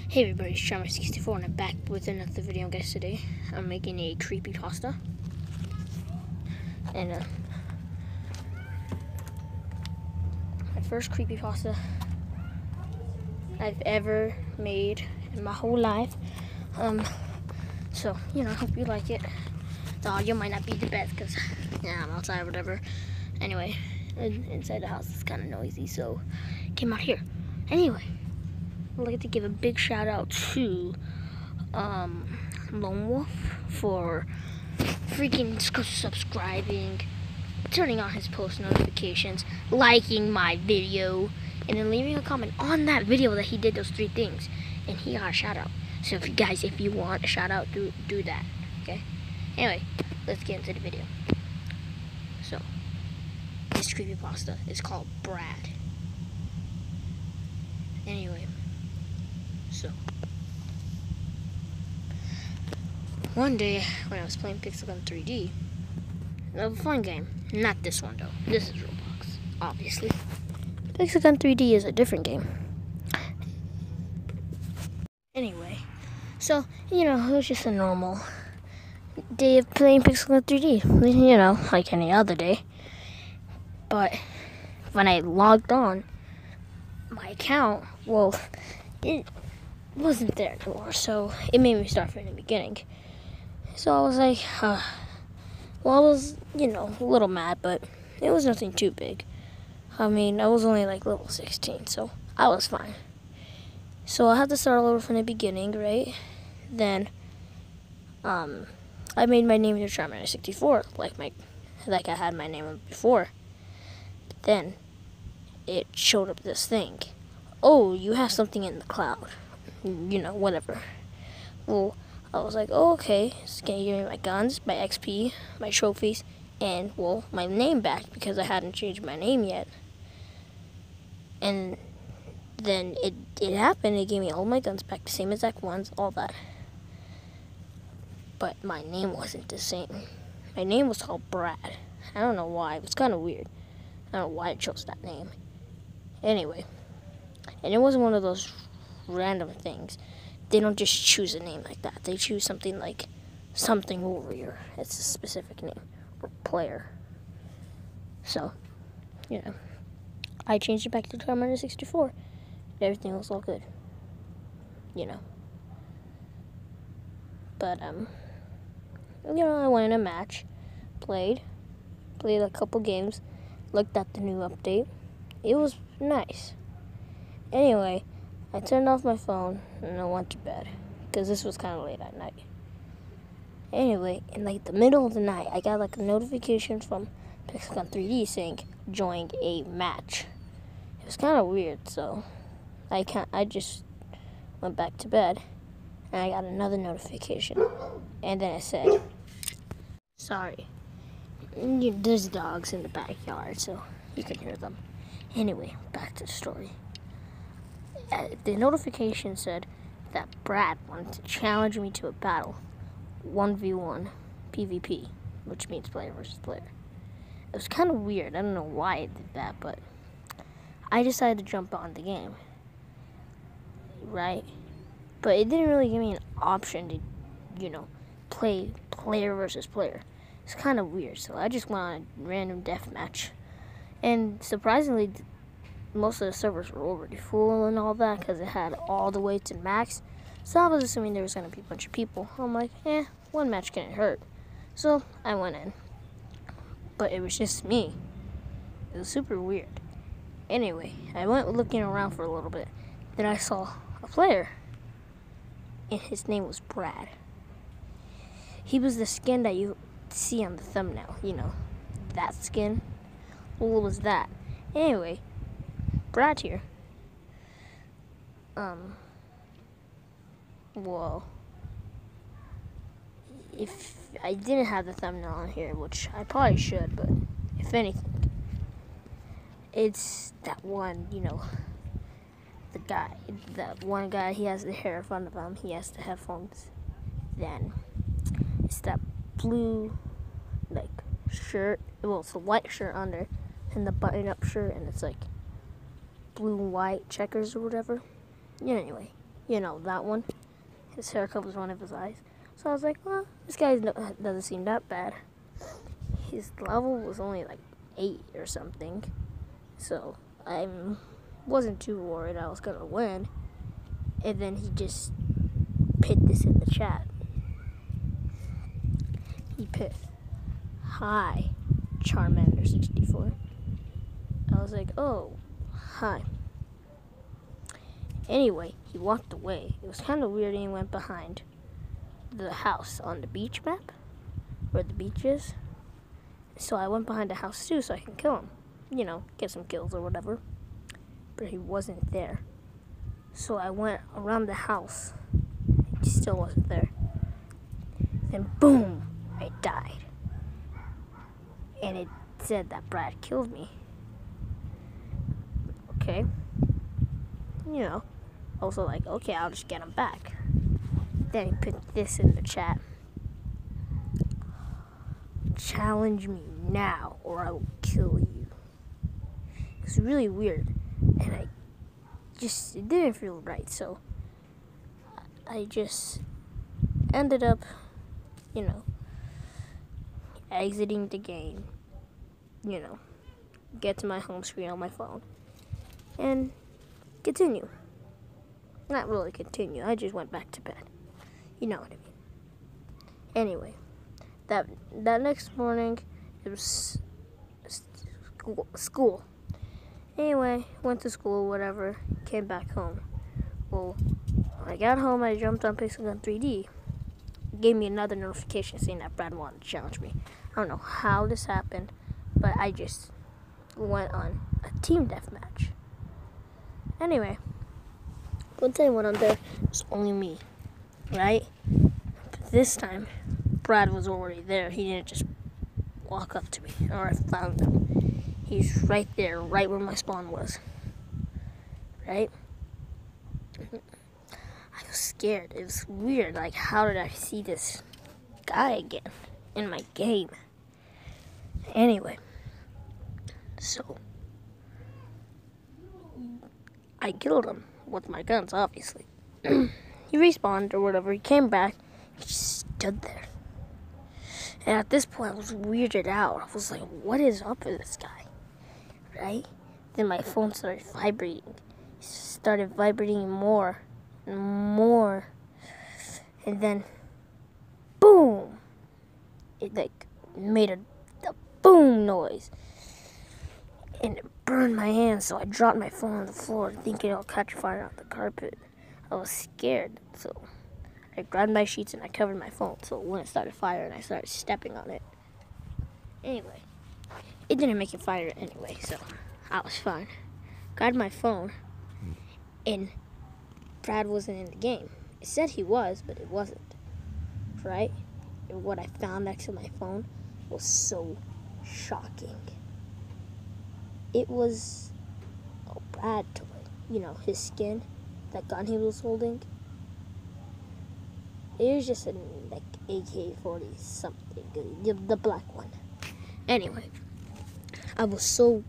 Hey everybody, it's Charmer64 and I'm back with another video, guys. Today I'm making a creepypasta. And my first creepypasta I've ever made in my whole life. So, I hope you like it. The audio might not be the best because I'm outside or whatever. Anyway, inside the house is kind of noisy, so came out here. Anyway, I'd like to give a big shout out to Lone Wolf for freaking subscribing, turning on his post notifications, liking my video, and then leaving a comment on that video that he did those 3 things, and he got a shout out. So if you want a shout out, do that. Okay. Anyway, let's get into the video. So this creepypasta is called Brad. Anyway. So, one day when I was playing Pixel Gun 3D, it was a fun game. Not this one though. This is Roblox, obviously. Pixel Gun 3D is a different game. Anyway, so, it was just a normal day of playing Pixel Gun 3D. Like any other day. But when I logged on, my account, it wasn't there anymore, so it made me start from the beginning. So I was like, I was, a little mad, but it was nothing too big. I mean, I was only like level 16, so I was fine. So I had to start all over from the beginning, right? Then, I made my name into Charmer64, like I had my name before. But then, it showed up this thing. Oh, you have something in the cloud. Whatever. Well, I was like, oh, okay. It's gonna give me my guns, my XP, my trophies, and, my name back because I hadn't changed my name yet. And then it happened. It gave me all my guns back, the same exact ones, all that. But my name wasn't the same. My name was called Brad. I don't know why. It was kind of weird. I don't know why I chose that name. Anyway. And it wasn't one of those random things. They don't just choose a name like that. They choose something like something warrior. It's a specific name or player. So, I changed it back to Charmer64. Everything was all good. But I went in a match, played a couple games, looked at the new update. It was nice. Anyway, I turned off my phone and I went to bed because this was kind of late at night. Anyway, in the middle of the night, I got a notification from Pixel Gun 3D saying join a match. It was kind of weird, so I just went back to bed and I got another notification, and then it said, sorry, there's dogs in the backyard, so you can hear them. Anyway, back to the story. The notification said that Brad wanted to challenge me to a battle, 1v1 PvP, which means player versus player. It was kind of weird. I don't know why it did that, but I decided to jump on the game, right? But it didn't really give me an option to, play player versus player. It's kind of weird, so I just went on a random deathmatch. And surprisingly, most of the servers were already full and all that because it had all the weights and max. So I was assuming there was going to be a bunch of people. I'm like, one match couldn't hurt. So I went in. But it was just me. It was super weird. Anyway, I went looking around for a little bit. Then I saw a player. And his name was Brad. He was the skin that you see on the thumbnail. That skin. What was that? Anyway, Brad here. If I didn't have the thumbnail on here, which I probably should, but if anything, it's that one, that one guy, he has the hair in front of him, he has the headphones. Then it's that blue, shirt, it's a white shirt under, and the button-up shirt, and it's blue and white checkers or whatever. Anyway, You know, that one. His hair covers one of his eyes. So I was like, well, this guy doesn't seem that bad. His level was only like 8 or something. So I wasn't too worried I was going to win. And then he just put this in the chat. He put, "Hi, Charmander64. I was like, oh, hi. Anyway, he walked away. It was kind of weird, and he went behind the house on the beach map, where the beach is. So I went behind the house too, so I can kill him. You know, get some kills or whatever. But he wasn't there. So I went around the house. He still wasn't there. Then boom, I died. And it said that Brad killed me. Okay. You know, also like, okay, I'll just get him back. Then he put this in the chat. "Challenge me now or I will kill you." It's really weird. And it didn't feel right. So I just ended up, you know, exiting the game. You know, get to my home screen on my phone. And continue. Not really continue. I just went back to bed. You know what I mean. Anyway, that next morning, it was school. Anyway, went to school, whatever, came back home. Well, when I got home, I jumped on Pixel Gun 3D. It gave me another notification saying that Brad wanted to challenge me. I don't know how this happened, but I just went on a team deathmatch. Anyway, one time when I'm there, it was only me, right? But this time, Brad was already there. He didn't just walk up to me, or I found him. He's right there, right where my spawn was, right? I was scared. It was weird. Like, how did I see this guy again in my game? Anyway, so I killed him with my guns, obviously. He respawned or whatever. He came back. He just stood there. And at this point, I was weirded out. I was like, what is up with this guy? Right? Then my phone started vibrating. It started vibrating more and more. And then, boom! It like made a boom noise. And it burned my hand, so I dropped my phone on the floor thinking it'll catch fire on the carpet. I was scared, so I grabbed my sheets and I covered my phone so when it started fire and I started stepping on it. Anyway, it didn't make it fire anyway, so I was fine. Grabbed my phone, and Brad wasn't in the game. It said he was, but it wasn't, right? And what I found next to my phone was so shocking. It was a Brad toy. You know, his skin, that gun he was holding. It was just a like AK-40 something, the black one. Anyway, I was so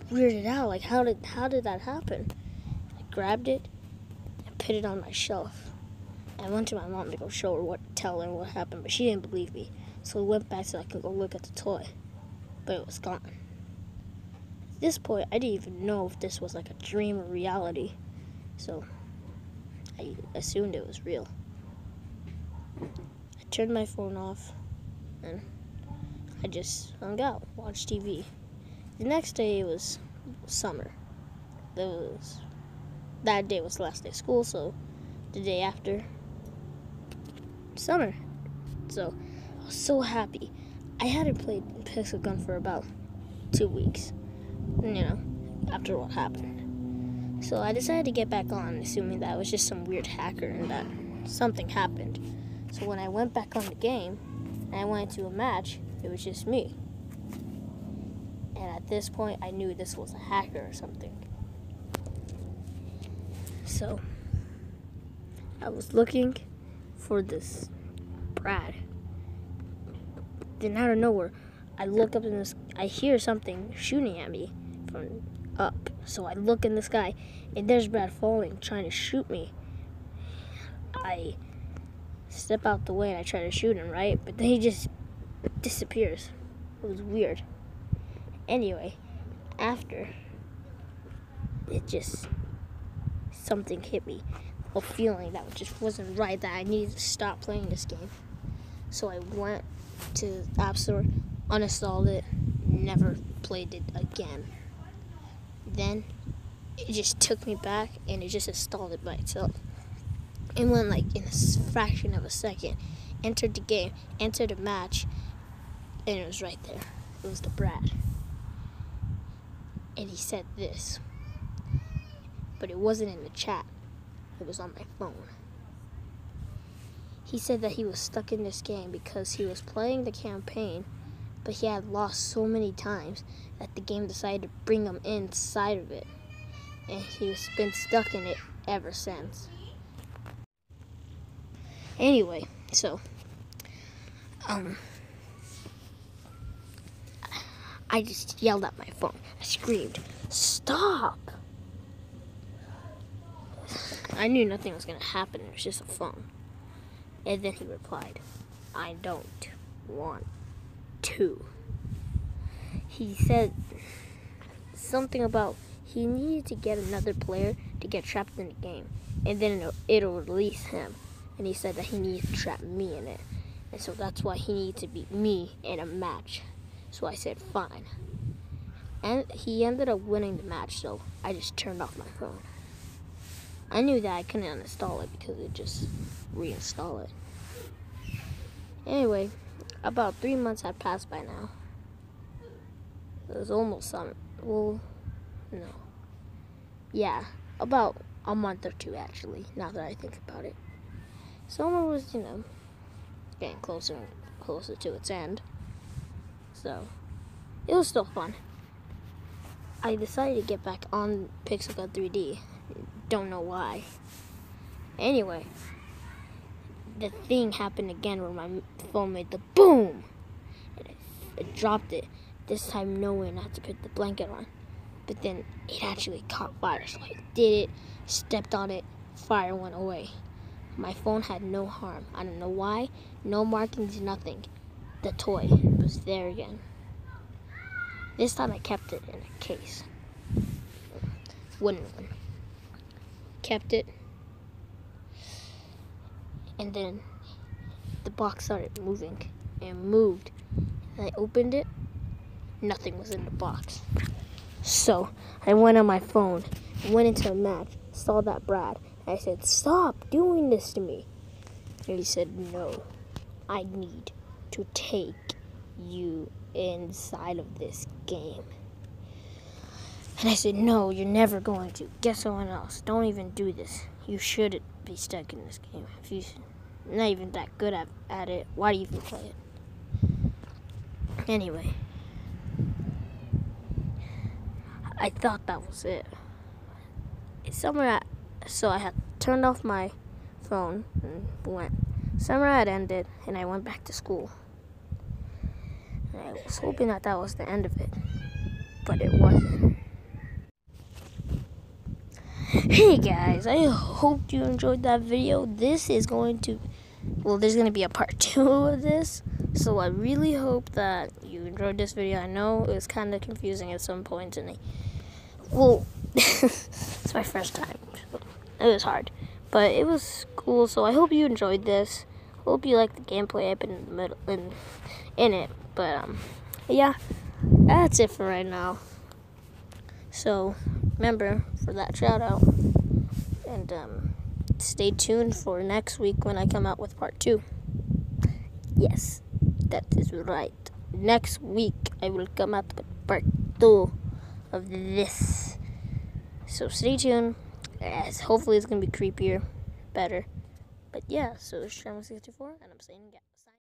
weirded out. Like, how did that happen? I grabbed it and put it on my shelf. I went to my mom to go tell her what happened, but she didn't believe me. So I went back so I could go look at the toy, but it was gone. At this point, I didn't even know if this was like a dream or reality, so I assumed it was real. I turned my phone off, and I just hung out, watched TV. The next day, it was summer. That day was the last day of school, so the day after, summer. So I was so happy. I hadn't played Pixel Gun for about 2 weeks. You know, after what happened. So I decided to get back on, assuming that it was just some weird hacker and that something happened. So when I went back on the game, and I went to a match, it was just me. And at this point, I knew this was a hacker or something. So I was looking for this Brad. Then out of nowhere, I look up in this, I hear something shooting at me from up. So I look in the sky, and there's Brad falling, trying to shoot me. I step out the way and I try to shoot him, right? But then he just disappears. It was weird. Anyway, after, it just, something hit me. A feeling that just wasn't right, that I needed to stop playing this game. So I went to the App Store, uninstalled it, never played it again. Then it just took me back and it just installed it by itself. It went like in a fraction of a second. Entered the game, entered the match, and it was right there. It was the Brad. And he said this, but it wasn't in the chat. It was on my phone. He said that he was stuck in this game because he was playing the campaign, but he had lost so many times that the game decided to bring him inside of it. And he's been stuck in it ever since. Anyway, so, I just yelled at my phone. I screamed, "Stop!" I knew nothing was going to happen. It was just a phone. And then he replied, "I don't want to." He said something about he needed to get another player to get trapped in the game, and then it'll release him. And he said that he needed to trap me in it, and so that's why he needed to beat me in a match. So I said fine, and he ended up winning the match. So I just turned off my phone. I knew that I couldn't uninstall it because it just reinstall it. Anyway, about 3 months had passed by now. It was almost summer. Well, no. Yeah, about a month or two actually, now that I think about it. Summer was, getting closer and closer to its end. So, it was still fun. I decided to get back on Pixel God 3D. Don't know why. Anyway, the thing happened again where my phone made the boom. And I dropped it. This time knowing not to put the blanket on. But then it actually caught fire. So I did it, stepped on it, fire went away. My phone had no harm. I don't know why. No markings, nothing. The toy was there again. This time I kept it in a case. Wooden one. Kept it. And then the box started moving. It moved. And I opened it. Nothing was in the box. So I went on my phone, went into a match, saw that Brad. I said, "Stop doing this to me." And he said, "No, I need to take you inside of this game." And I said, "No, you're never going to. Get someone else. Don't even do this. You shouldn't be stuck in this game. If you're not even that good at it, why do you even play it?" Anyway, I thought that was it. So I had turned off my phone and went. Summer had ended, and I went back to school. And I was hoping that was the end of it, but it wasn't. Hey guys, I hope you enjoyed that video. There's going to be a part 2 of this. So I really hope that you enjoyed this video. I know it was kind of confusing at some points, and it's my first time. So it was hard, but it was cool. So I hope you enjoyed this. Hope you liked the gameplay I put in the middle in it. But yeah, that's it for right now. So remember for that shout out, and stay tuned for next week when I come out with part 2. Yes, that is right. Next week I will come out with part 2 of this. So stay tuned. Hopefully it's gonna be creepier, better. But yeah, so it's Shaman64, and I'm saying yes.